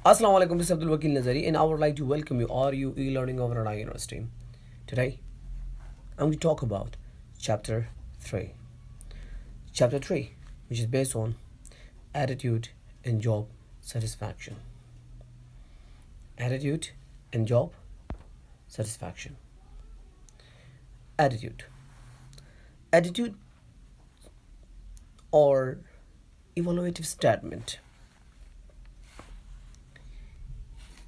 Assalamu alaikum, this is Abdul Wakil Nazari, and I would like to welcome you, RU e-learning of Radha University. Today, I'm going to talk about Chapter 3. Chapter 3, which is based on attitude and job satisfaction. Attitude and job satisfaction. Attitude. Attitude or evaluative statement,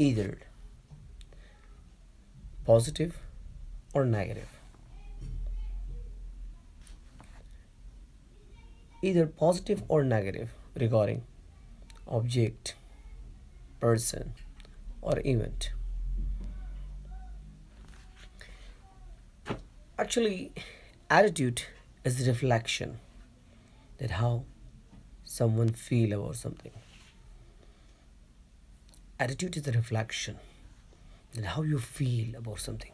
either positive or negative. Either positive or negative regarding object, person, or event. Actually, attitude is a reflection that how someone feel about something. Attitude is a reflection that how you feel about something.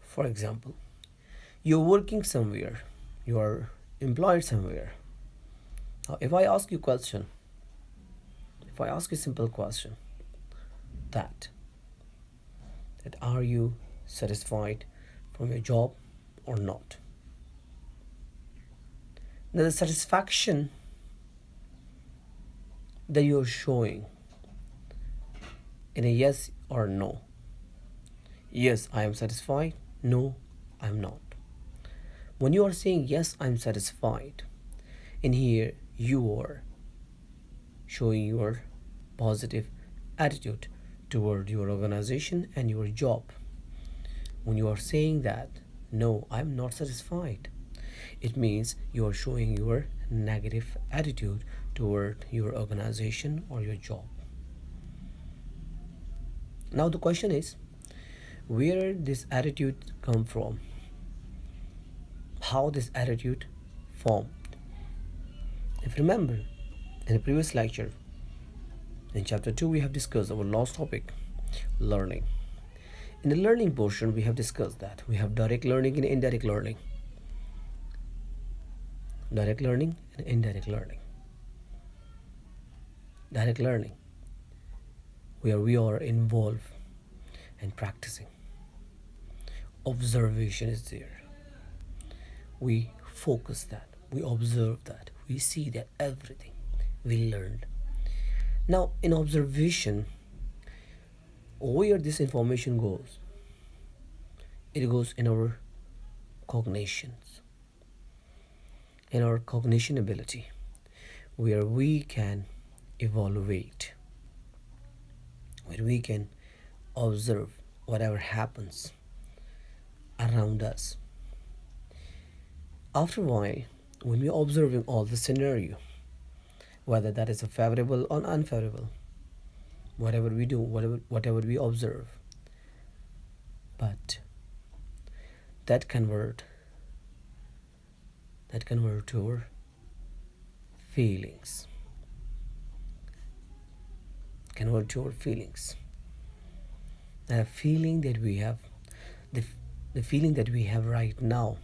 For example, you're working somewhere, you are employed somewhere. Now, if I ask you a question, if I ask you a simple question, that are you satisfied from your job or not? Now, the satisfaction that you're showing in a yes or no. Yes, I am satisfied. No, I am not. When you are saying yes, I am satisfied, in here you are showing your positive attitude toward your organization and your job. When you are saying that no, I am not satisfied, it means you are showing your negative attitude toward your organization or your job. Now the question is, where this attitude come from? How this attitude formed? If you remember, in the previous lecture, in chapter 2, we have discussed our last topic, learning. In the learning portion, we have discussed that we have direct learning and indirect learning. Direct learning and indirect learning. Direct learning, where we are involved and practicing. Observation is there. We focus that, we observe that, we see that everything we learned. Now, in observation, where this information goes, it goes in our cognitions, in our cognition ability, where we can evaluate, where we can observe whatever happens around us. After a while, when we're observing all the scenario, whether that is a favorable or unfavorable, whatever we do, whatever we observe, but that convert to our feelings. Convert to our feelings. The feeling that we have, the feeling that we have right now,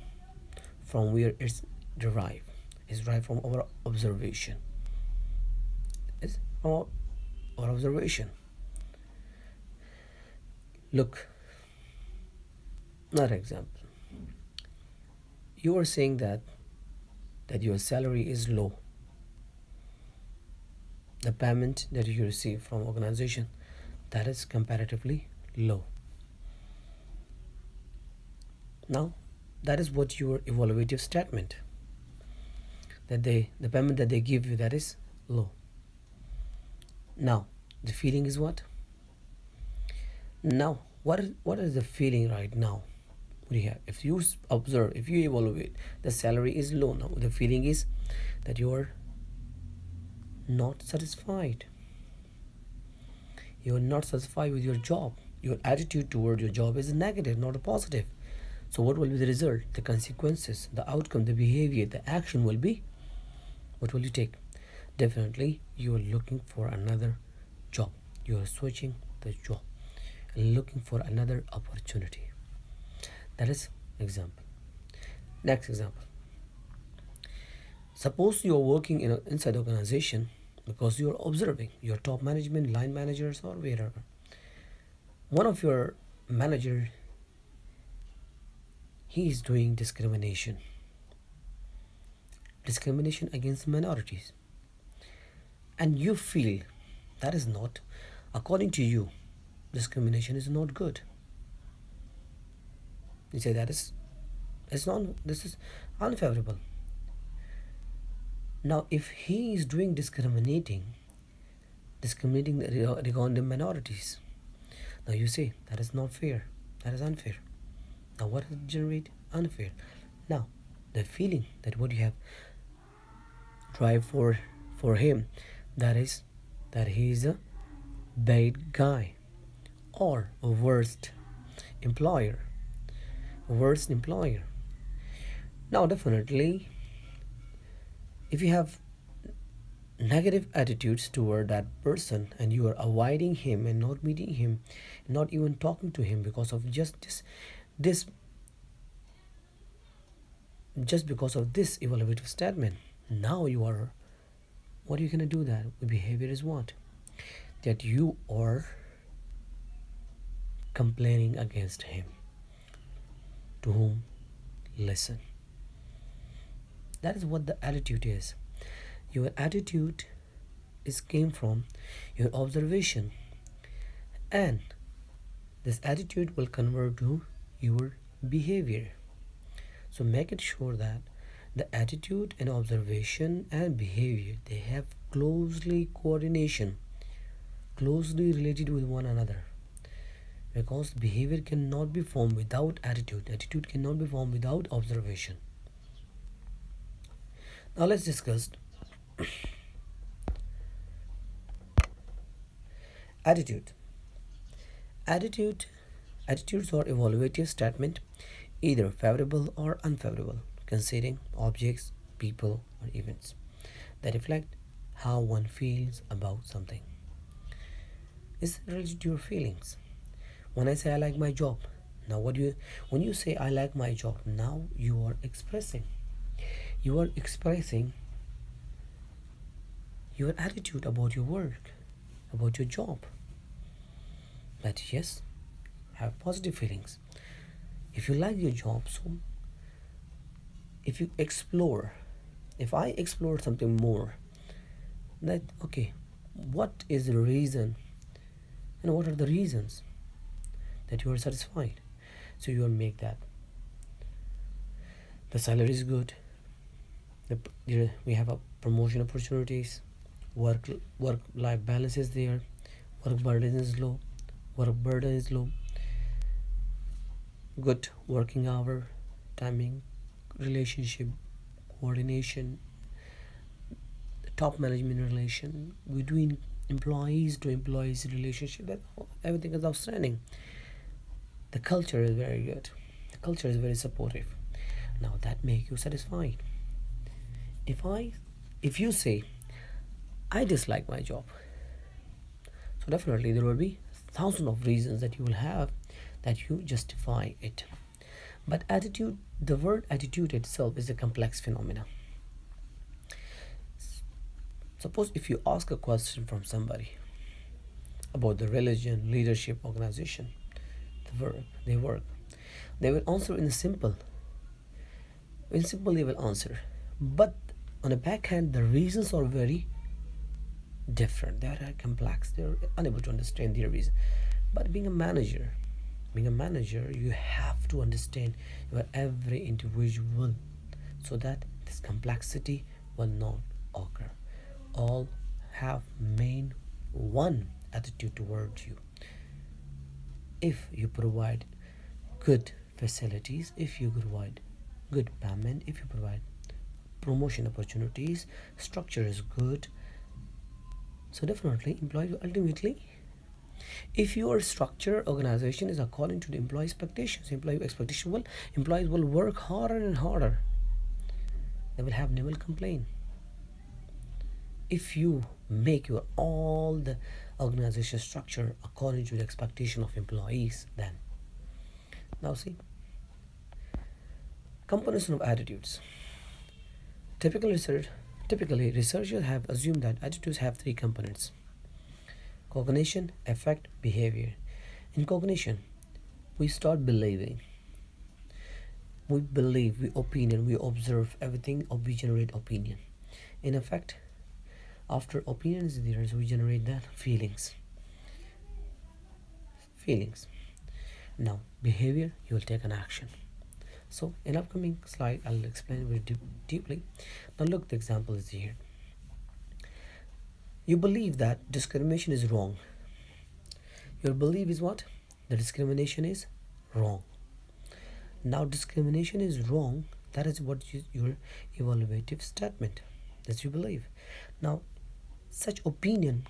from where it's derived, is derived from our observation. It's from our observation. Look, another example. You are saying that your salary is low. The payment that you receive from organization, that is comparatively low. Now, that is what your evaluative statement, that the payment that they give you, that is low. Now, the feeling is what? Now, what is the feeling right now? What do you have? If you observe, if you evaluate, the salary is low now. The feeling is that you are not satisfied. You are not satisfied with your job. Your attitude toward your job is negative, not a positive. So what will be the result? The consequences, the outcome, the behavior, the action will be, what will you take? Definitely, you are looking for another job. You are switching the job, looking for another opportunity. That is example. Next example. Suppose you are working inside the organization because you're observing your top management, line managers, or wherever. One of your manager, he is doing discrimination against minorities, and you feel that is not, according to you, discrimination is not good. You say that is, it's not, this is unfavorable. Now if he is doing discriminating regarding minorities, now you say that is not fair, that is unfair. Now what does it generate? Unfair. Now the feeling that what you have drive for him, that is that he is a bad guy, or a employer worst employer. Now definitely, if you have negative attitudes toward that person and you are avoiding him and not meeting him, not even talking to him because of this just because of this evaluative statement, now you are, what are you gonna do? That behavior is what? That you are complaining against him. To whom? Listen. That is what the attitude is. Your attitude is came from your observation, and this attitude will convert to your behavior. So make it sure that the attitude and observation and behavior, they have closely coordination, closely related with one another, because behavior cannot be formed without attitude cannot be formed without observation. Now let's discuss attitude. attitude Attitudes are evaluative statement, either favorable or unfavorable, considering objects, people, or events that reflect how one feels about something. It's related to your feelings. When I say I like my job, now when you say I like my job, now you are expressing your attitude about your work, about your job. That yes, have positive feelings. If you like your job, so if you explore, if I explore something more, that okay, what is the reason and what are the reasons that you are satisfied? So you will make that the salary is good, we have a promotion opportunities, work life balance is there, work burden is low, good working hour, timing, relationship, coordination, top management relation between employees to employees relationship, that everything is outstanding. The culture is very good, the culture is very supportive. Now that make you satisfied. If you say I dislike my job, so definitely there will be thousands of reasons that you will have that you justify it. But attitude, the word attitude itself is a complex phenomena. Suppose if you ask a question from somebody about the religion, leadership, organization, they work, they will answer in simple they will answer. But on the back hand, the reasons are very different. They are complex. They are unable to understand their reason. But being a manager, you have to understand your every individual, so that this complexity will not occur. All have main one attitude towards you. If you provide good facilities, if you provide good payment, if you provide promotion opportunities, structure is good, so definitely employee will ultimately, if your structure organization is according to the employee expectations, employees will work harder and harder. They will complain. If you make your all the organization structure according to the expectation of employees, then now see, comparison of attitudes. Typical research Typically, researchers have assumed that attitudes have three components: cognition, affect, behavior. In cognition, we start believing. We believe, we opinion, we observe everything, or we generate opinion. In effect, after opinion is there, so we generate that feelings. Feelings. Now, behavior, you will take an action. So, in upcoming slide, I'll explain very deeply. Now, look, the example is here. You believe that discrimination is wrong. Your belief is what? The discrimination is wrong. Now, discrimination is wrong. That is what your evaluative statement that you believe. Now, such opinion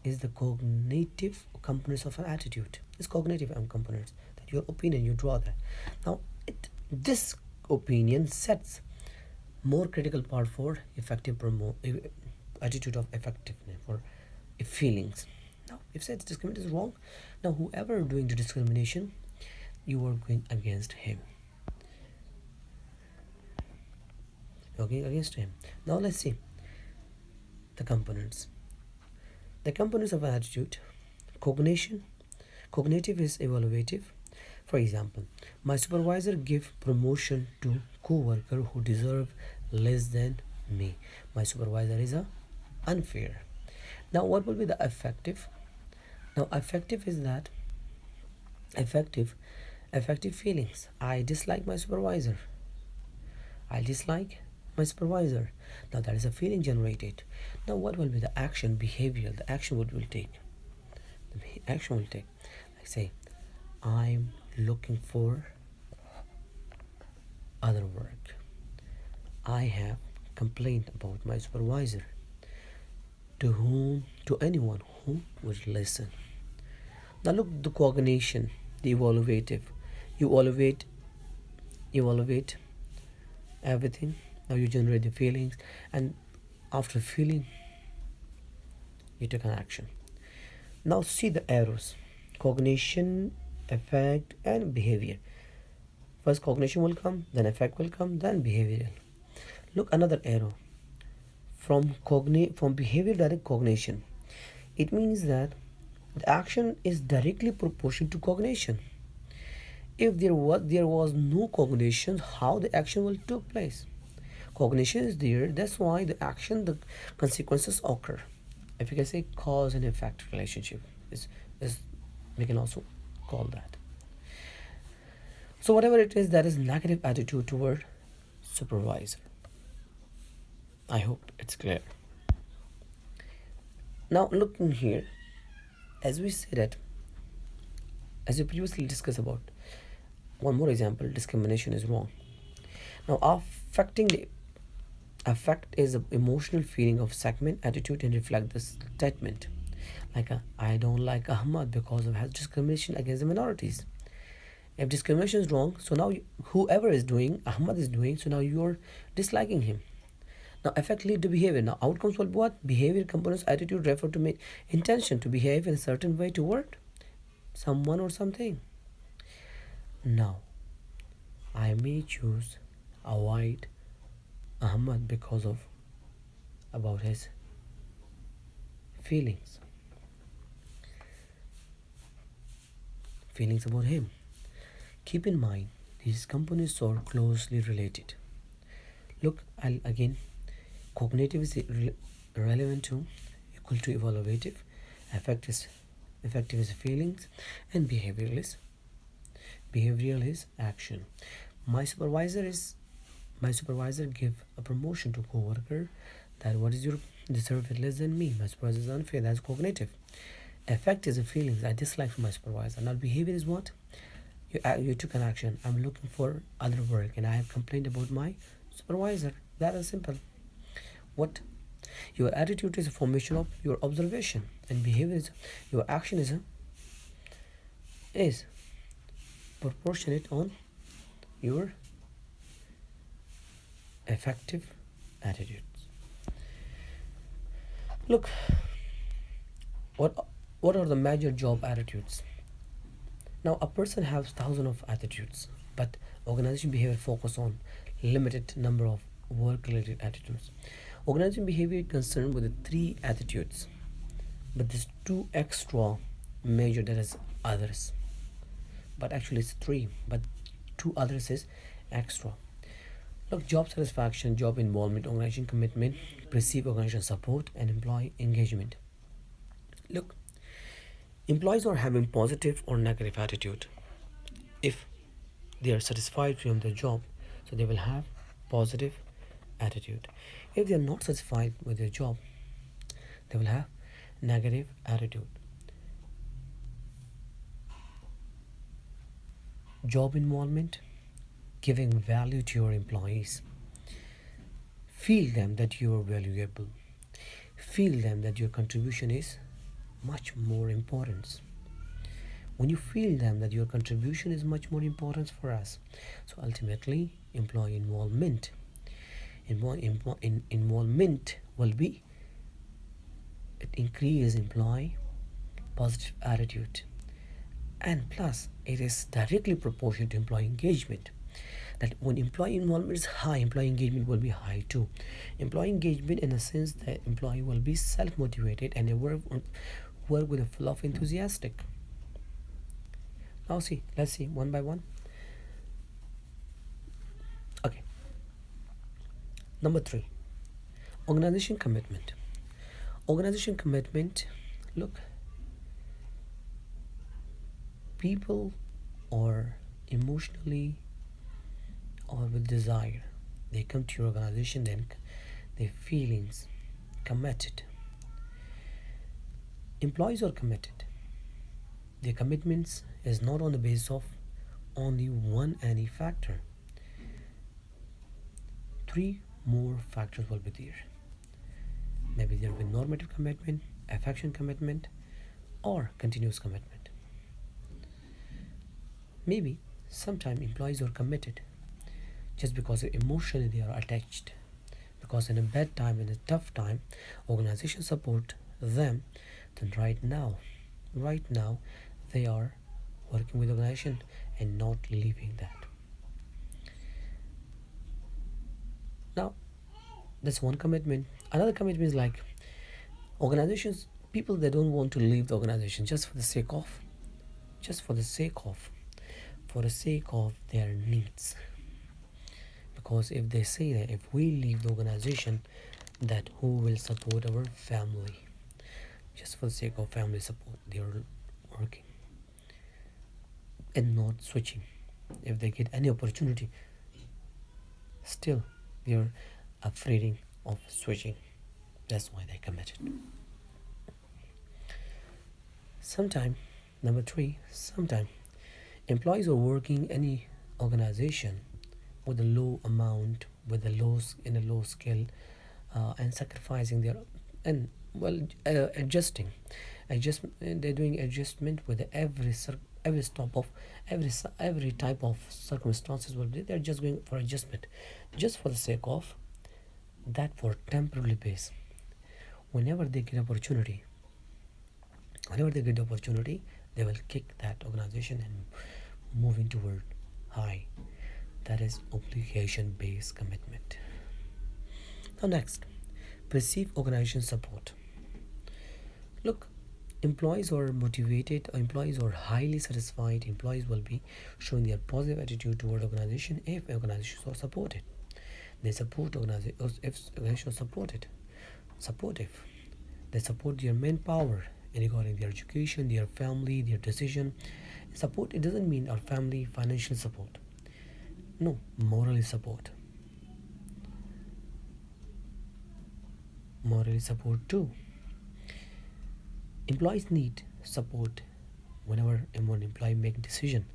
is the cognitive components of an attitude. It's cognitive components that your opinion you draw that. Now, this opinion sets more critical part for effective attitude of effectiveness for feelings. Now, if said discrimination is wrong, now whoever doing the discrimination, you are going against him. Okay, against him. Now let's see the components. The components of an attitude: cognition. Cognitive is evaluative. For example, my supervisor give promotion to co-worker who deserve less than me. My supervisor is unfair. Now, what will be the affective? Now, affective is that affective feelings. I dislike my supervisor. I dislike my supervisor. Now, that is a feeling generated. Now, what will be the action, behavioral? The action what will take? The action will take. Like say, I'm looking for other work. I have complained about my supervisor. To anyone who would listen. Now look the cognition, the evaluative. You evaluate everything. Now you generate the feelings, and after feeling, you take an action. Now see the arrows: cognition, affect, and behavior. First cognition will come, then affect will come, then behavioral. Look another arrow. From behavior direct cognition. It means that the action is directly proportional to cognition. If there was no cognition, how the action will take place? Cognition is there, that's why the consequences occur. If you can say cause and effect relationship is we can also call that. So whatever it is, that is negative attitude toward supervisor. I hope it's clear. Now looking here, as we said as we previously discussed about, one more example: discrimination is wrong. Now, affect is an emotional feeling of segment attitude and reflect the statement. Like I don't like Ahmad because of his discrimination against the minorities. If discrimination is wrong, so now whoever is doing, Ahmad is doing, so now you're disliking him. Now, affect lead to behavior. Now, outcomes will be what? Behavior components, attitude refer to intention to behave in a certain way toward someone or something. Now, I may choose avoid Ahmad because of about his feelings about him. Keep in mind, these components are closely related. Look, I'll again, cognitive is relevant to, equal to evaluative, effective is feelings, and behavioral is action. My supervisor give a promotion to co-worker that what is your deserve it less than me. My supervisor is unfair. That's cognitive. Affect is a feelings. I dislike my supervisor. Now behavior is what? You took an action. I'm looking for other work and I have complained about my supervisor. That is simple. What? Your attitude is a formation of your observation, and behavior is your action is proportionate on your effective attitudes. Look, what are the major job attitudes? Now, a person has thousands of attitudes, but organization behavior focus on limited number of work-related attitudes. Organization behavior is concerned with the three attitudes, but there's two extra major, that is others. But actually it's three, but two others is extra. Look, job satisfaction, job involvement, organization commitment, perceived organization support, and employee engagement. Look, employees are having positive or negative attitude. If they are satisfied from their job, so they will have positive attitude. If they are not satisfied with their job, they will have negative attitude. Job involvement, giving value to your employees. Feel them that you are valuable. Feel them that your contribution is much more important. When you feel them that your contribution is much more important for us, so ultimately employee involvement. Involvement will be, it increases employee positive attitude, and plus it is directly proportional to employee engagement. That when employee involvement is high, employee engagement will be high too. Employee engagement in a sense that employee will be self-motivated and they work with a full of enthusiastic. Now see, let's see one by one. Okay. Number 3, organization commitment. Organization commitment, look, people are emotionally or with desire, they come to your organization, then their feelings committed. Employees are committed. Their commitments is not on the basis of only one any factor. Three more factors will be there. Maybe there will be normative commitment, affection commitment, or continuous commitment. Maybe sometimes employees are committed just because emotionally they are attached. Because in a bad time, in a tough time, organization support them, then right now they are working with organization and not leaving that. Now that's one commitment. Another commitment is like organizations, people, they don't want to leave the organization just for the sake of for the sake of their needs. Because if they say that if we leave the organization, that who will support our family? Just for the sake of family support, they are working and not switching. If they get any opportunity, still they are afraid of switching. That's why they committed. Sometime, number 3, sometime employees are working any organization with a low amount, with a low in a low skill, and sacrificing their and adjusting, they're doing adjustment with every stop of every type of circumstances. Will be, they're just going for adjustment, just for the sake of that, for temporary base. Whenever they get opportunity, they will kick that organization and moving toward high. That is obligation-based commitment. Now next, perceive organization support. Look, employees are motivated, employees are highly satisfied, employees will be showing their positive attitude toward organization if organizations are supported. They support organizations if organizations are supportive. They support their manpower regarding their education, their family, their decision. Support, it doesn't mean our family financial support. No, morally support. Morally support too. Employees need support whenever one employee make a decision.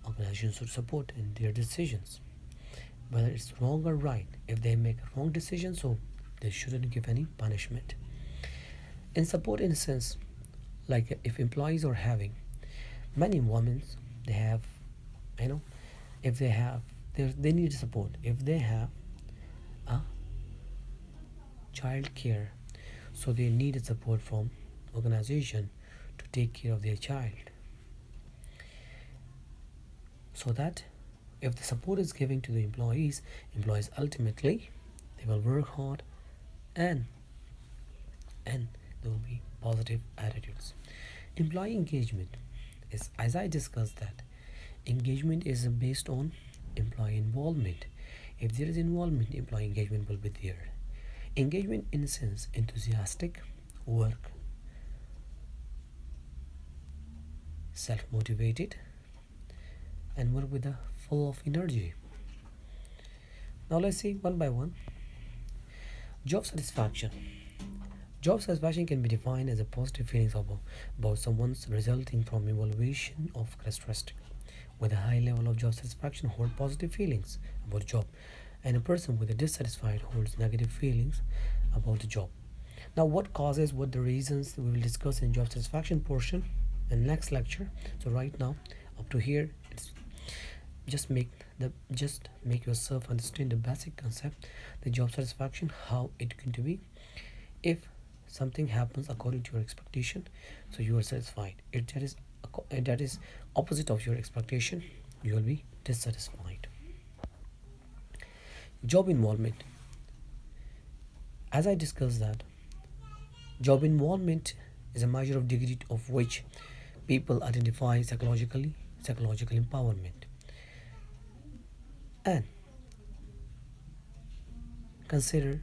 Organizations should support in their decisions, whether it's wrong or right. If they make a wrong decision, so they shouldn't give any punishment. And support in a sense, like if employees are having many involvements, they have, if they have, they need support. If they have a child care, so they need support from organization to take care of their child. So that if the support is given to the employees ultimately they will work hard, and and there will be positive attitudes. Employee engagement is, as I discussed, that engagement is based on employee involvement. If there is involvement, employee engagement will be there. Engagement in a sense, enthusiastic work, self-motivated, and work with a full of energy. Now let's see one by one. Job satisfaction. Job satisfaction can be defined as a positive feelings about someone's resulting from evaluation of characteristics. With a high level of job satisfaction hold positive feelings about a job, and a person with a dissatisfied holds negative feelings about the job. Now what causes, what the reasons, we will discuss in job satisfaction portion in next lecture. So right now up to here, it's just make yourself understand the basic concept, the job satisfaction, how it going to be. If something happens according to your expectation, so you are satisfied. If that is opposite of your expectation, you will be dissatisfied. Job involvement. As I discussed that, job involvement is a measure of degree of which people identify psychological empowerment, and consider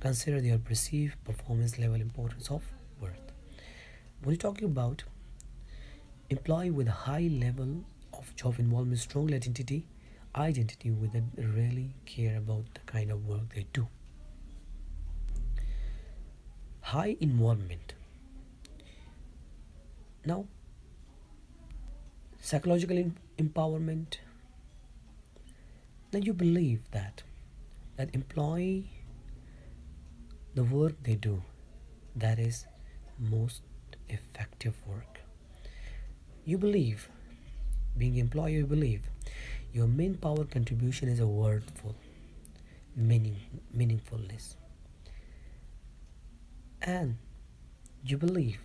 their perceived performance level importance of worth. When you're talking about employee with a high level of job involvement, strong identity with that really care about the kind of work they do. High involvement. Now, psychological empowerment. Now you believe that employee, the work they do, that is most effective work. You believe, being employee, you believe your main power contribution is a wordful meaningfulness, and you believe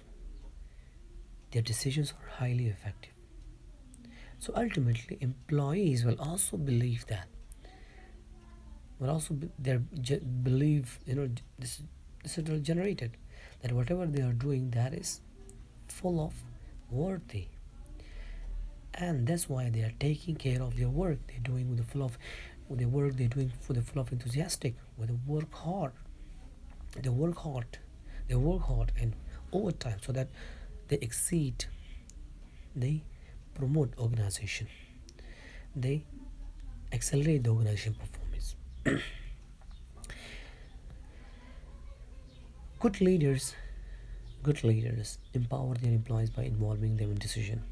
their decisions are highly effective. So ultimately employees will also believe that, will also be, their believe, this is generated, that whatever they are doing, that is full of worthy, and that's why they are taking care of their work they're doing with the full of, with the work they're doing for the full of enthusiastic, with the work hard, they work hard, and overtime, so that they exceed, they promote organization, they accelerate the organization performance. good leaders Good leaders empower their employees by involving them in decision.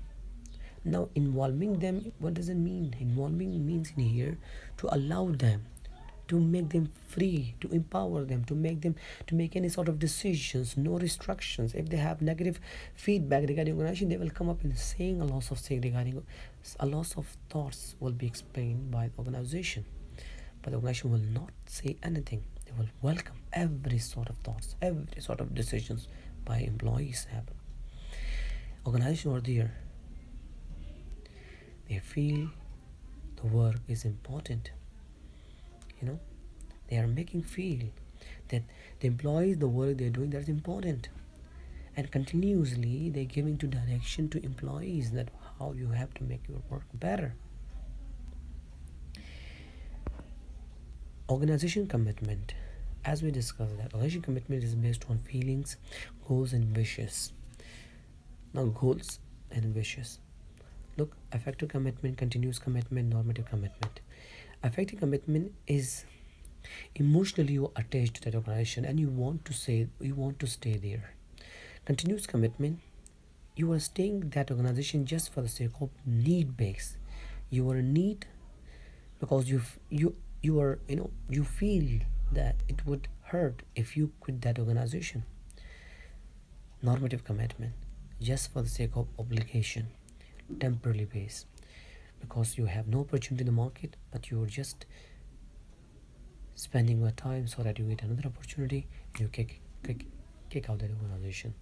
Now involving them, what does it mean? Involving means in here to allow them, to make them free, to empower them, to make any sort of decisions, no restrictions. If they have negative feedback regarding organization, they will come up and saying a loss of say regarding a loss of thoughts will be explained by the organization, but the organization will not say anything. They will welcome every sort of thoughts, every sort of decisions by employees happen. Organization are there, they feel the work is important, you know they are making feel that the employees, the work they're doing, that's important, and continuously they're giving to direction to employees that how you have to make your work better. Organization commitment. As we discussed, that organization commitment is based on feelings, goals and wishes. Now goals and wishes, look, affective commitment, continuous commitment, normative commitment. Affective commitment is emotionally you are attached to that organization and you want to stay there. Continuous commitment, you are staying that organization just for the sake of need base. You are in need because you are, you feel that it would hurt if you quit that organization. Normative commitment, just for the sake of obligation, temporarily base, because you have no opportunity in the market, but you are just spending your time so that you get another opportunity, you kick out that organization.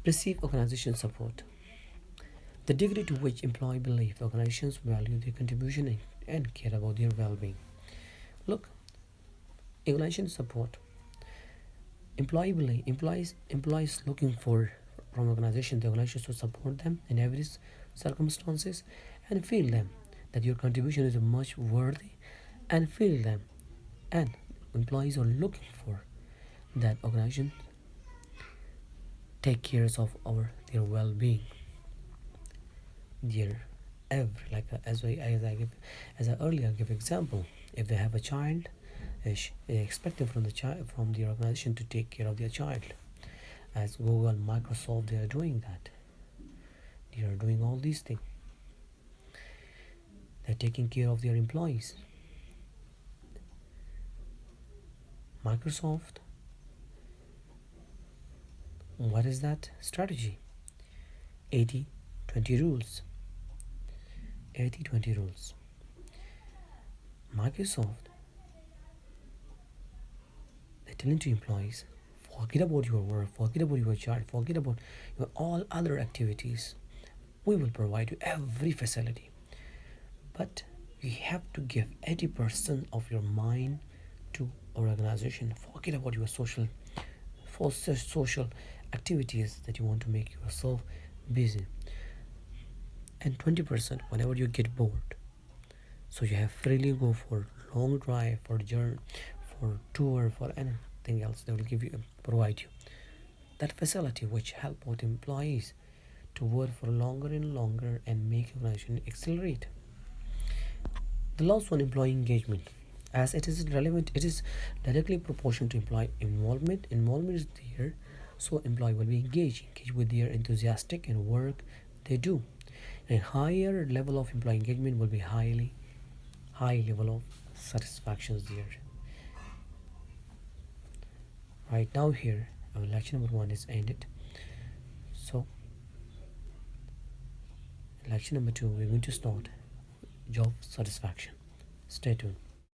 Perceive organization support, the degree to which employee believe the organizations value their contribution and care about their well-being. Look, Organization support. Employees looking for from organization, the organization should support them in every circumstances and feel them that your contribution is much worthy and feel them. And employees are looking for that organization take care of their well-being, their every like as I earlier give example. If they have a child, expecting from the organization to take care of their child. As Google, Microsoft, they are doing that. They are doing all these things. They're taking care of their employees. Microsoft, what is that strategy? 80-20 rules. 80-20 rules. Microsoft, they're telling to employees, forget about your work, forget about your child, forget about your all other activities. We will provide you every facility, but you have to give 80% of your mind to our organization. Forget about your social activities that you want to make yourself busy, and 20% whenever you get bored. So you have freely go for long drive, for journey, for tour, for anything else. They will provide you that facility, which help both employees to work for longer and longer and make organization accelerate. The last one, employee engagement. As it is relevant, it is directly proportional to employee involvement. Involvement is there, so employee will be engaged with their enthusiastic and work they do. A higher level of employee engagement will be high level of satisfaction there. Right now here, our lecture number 1 is ended. So lecture number 2, we're going to start job satisfaction. Stay tuned.